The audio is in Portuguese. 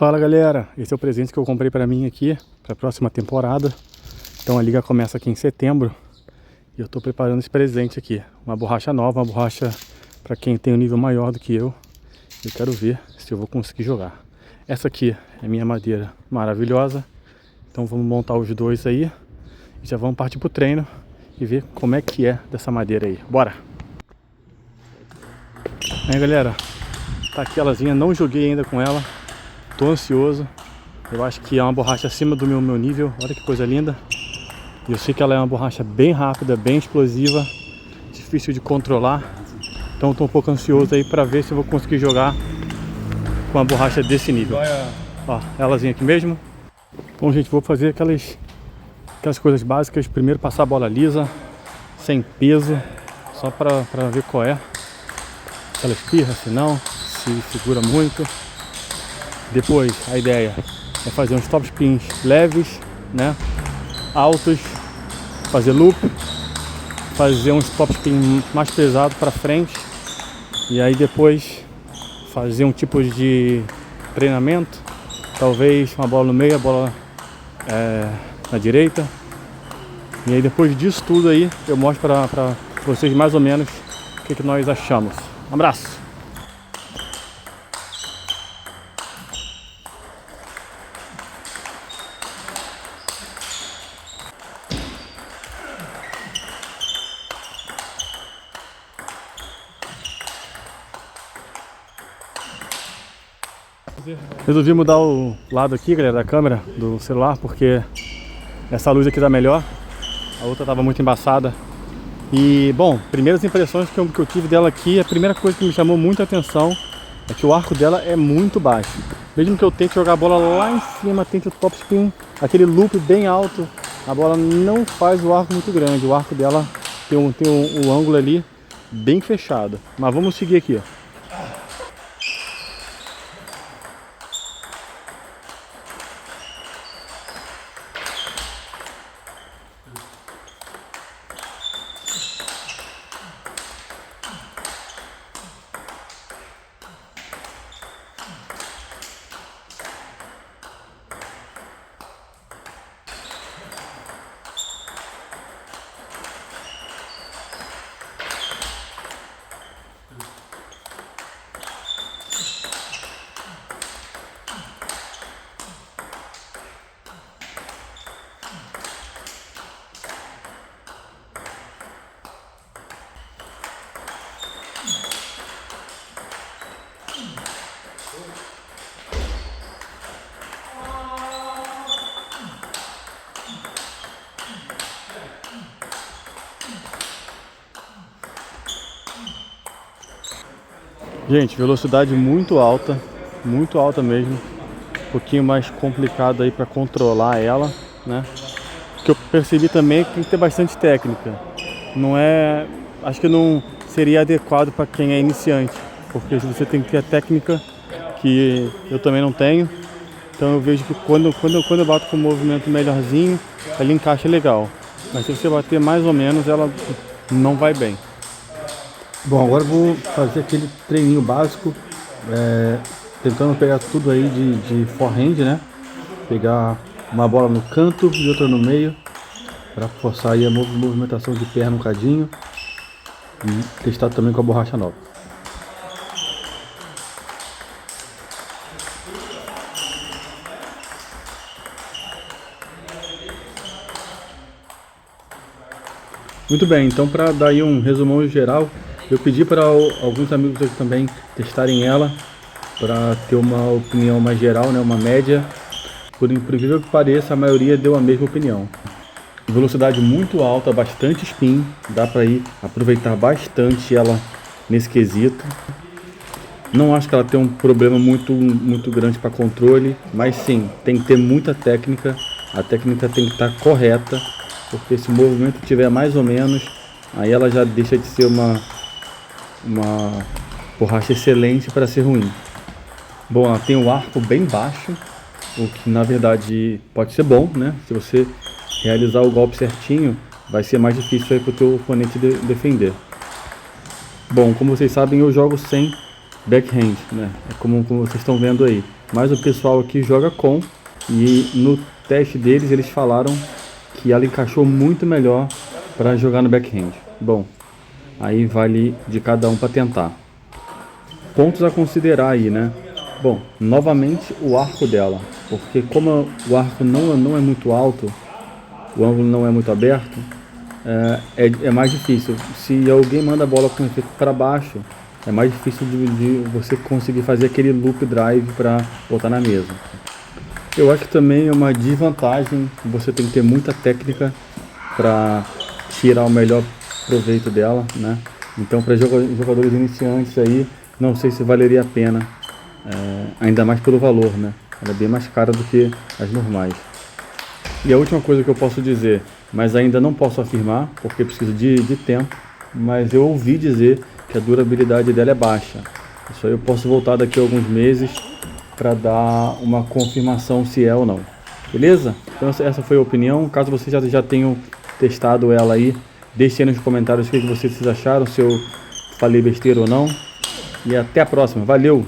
Fala galera, esse é o presente que eu comprei pra mim aqui, pra próxima temporada. Então a liga começa aqui em setembro e eu tô preparando esse presente aqui. Uma borracha nova, uma borracha pra quem tem um nível maior do que eu. Eu quero ver se eu vou conseguir jogar. Essa aqui é minha madeira maravilhosa. Então vamos montar os dois aí e já vamos partir pro treino e ver como é que é dessa madeira aí. Bora! Aí galera, tá aqui elazinha, não joguei ainda com ela. Tô ansioso. Eu acho que é uma borracha acima do meu nível. Olha que coisa linda. E eu sei que ela é uma borracha bem rápida, bem explosiva, difícil de controlar. Então tô um pouco ansioso aí pra ver se eu vou conseguir jogar com uma borracha desse nível. Ó, elazinha aqui mesmo. Bom gente, vou fazer aquelas coisas básicas. Primeiro passar a bola lisa, sem peso, só pra ver qual é. Se ela espirra, se não, se segura muito. Depois a ideia é fazer uns top spins leves, né, altos, fazer loop, fazer uns top spin mais pesados para frente e aí depois fazer um tipo de treinamento, talvez uma bola no meio, a bola na direita, e aí depois disso tudo aí eu mostro para vocês mais ou menos o que nós achamos. Um abraço! Resolvi mudar o lado aqui, galera, da câmera do celular, porque essa luz aqui tá melhor, a outra tava muito embaçada. E, bom, primeiras impressões que eu tive dela aqui, a primeira coisa que me chamou muita atenção é que o arco dela é muito baixo. Mesmo que eu tente jogar a bola lá em cima, tente o top spin, aquele loop bem alto, a bola não faz o arco muito grande. O arco dela tem um ângulo ali bem fechado. Mas vamos seguir aqui. Gente, velocidade muito alta mesmo, um pouquinho mais complicado aí para controlar ela, né? O que eu percebi também é que tem que ter bastante técnica. Não é, acho que não seria adequado para quem é iniciante, porque você tem que ter a técnica que eu também não tenho. Então eu vejo que quando eu bato com um movimento melhorzinho, ela encaixa legal. Mas se você bater mais ou menos, ela não vai bem. Bom, agora eu vou fazer aquele treininho básico, tentando pegar tudo aí de forehand, né? Pegar uma bola no canto e outra no meio, para forçar aí a movimentação de perna um cadinho e testar também com a borracha nova. Muito bem, então para dar aí um resumão geral, eu pedi para alguns amigos aqui também testarem ela, para ter uma opinião mais geral, né, uma média. Por incrível que pareça, a maioria deu a mesma opinião. Velocidade muito alta, bastante spin, dá para ir aproveitar bastante ela nesse quesito. Não acho que ela tem um problema muito grande para controle, mas sim, tem que ter muita técnica, a técnica tem que estar correta, porque se o movimento tiver mais ou menos, aí ela já deixa de ser uma borracha excelente para ser ruim. Bom, ela tem o arco bem baixo, o que na verdade pode ser bom, né? Se você realizar o golpe certinho, vai ser mais difícil aí para o teu oponente defender. Bom, como vocês sabem, eu jogo sem backhand, né? É como vocês estão vendo aí. Mas o pessoal aqui joga com, e no teste deles eles falaram que ela encaixou muito melhor para jogar no backhand. Bom, aí vale de cada um para tentar. Pontos a considerar aí, né? Bom, novamente o arco dela, porque como o arco não é muito alto, o ângulo não é muito aberto, é mais difícil. Se alguém manda a bola com efeito para baixo, é mais difícil de você conseguir fazer aquele loop drive para botar na mesa. Eu acho que também é uma desvantagem, você tem que ter muita técnica para tirar o melhor proveito dela, né? Então, para jogadores iniciantes aí, não sei se valeria a pena, ainda mais pelo valor, né? Ela é bem mais cara do que as normais. E a última coisa que eu posso dizer, mas ainda não posso afirmar, porque preciso de tempo, mas eu ouvi dizer que a durabilidade dela é baixa. Isso aí eu posso voltar daqui a alguns meses para dar uma confirmação se é ou não. Beleza? Então essa foi a opinião. Caso vocês já tenham testado ela aí, deixem aí nos comentários o que vocês acharam, se eu falei besteira ou não. E até a próxima. Valeu!